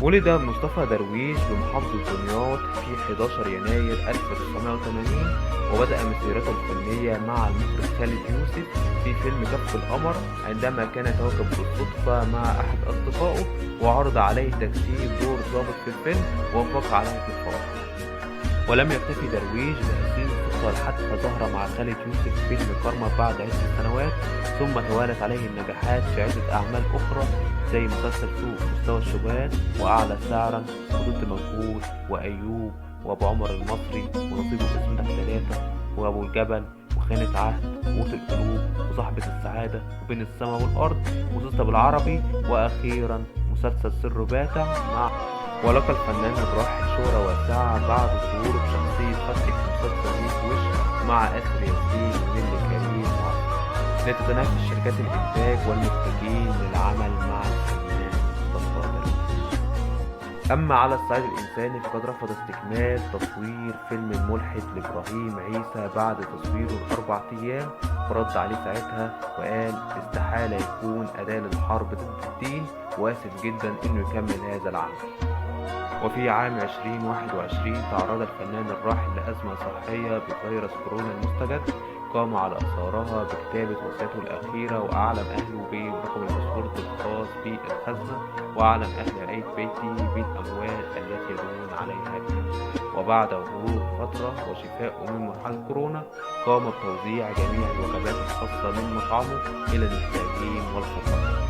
ولد مصطفى درويش بمحافظة دمياط في 11 يناير 1980، وبدأ مسيرته الفنية مع المخرج خالد يوسف في فيلم كف القمر، عندما كان يتواجد بالصدفة مع أحد أصدقائه وعرض عليه تجسيد دور ضابط في الفيلم، ووافق عليه في الفرح. ولم يكتفي درويش بهذه الصدفة حتى ظهر مع خالد يوسف في فيلم كارما بعد عدة سنوات، ثم توالت عليه النجاحات في عدة أعمال أخرى زي مسلسل سوق مستوى الشبهات، وأعلى سعرا، وضد مجهول، وأيوب، وأبو عمر المصري، ونصيبه في اسمنا الثلاثة، وأبو الجبل، وخانة عهد، وقوت القلوب، وصاحبة السعادة، وبين السماء والأرض، وزوجة بالعربي، وأخيرا مسلسل سر باتع مع. ولقى الفنان الراحل شهرة واسعة بعد ظهوره بشخصية فتحي في مسلسل ميت وش مع آسر ياسين ونيللي كريم، لتتنافس شركات الإنتاج والمنتجين للعمل مع الفنان مصطفى درويش. أما على الصعيد الإنساني فقد رفض استكمال تصوير فيلم الملحد لإبراهيم عيسى بعد تصويره ال4 أيام، ورد عليه ساعتها وقال استحالة يكون أداة للحرب ضد الدين، وآسف جدا إنه يكمل هذا العمل. وفي عام 2021 تعرض الفنان الراحل لأزمة صحية بفيروس كورونا المستجد، قام على آثارها بكتابة وصيته الأخيرة، وأعلم أهله برقم الباسبور الخاص بالخزنة، وأعلم أهل رعاية بيتي بالأموال التي يدون عليها بي. وبعد مرور فترة وشفائه من مرحلة كورونا، قام بتوزيع جميع الوجبات الخاصة من مطعمه إلى المحتاجين والفقراء.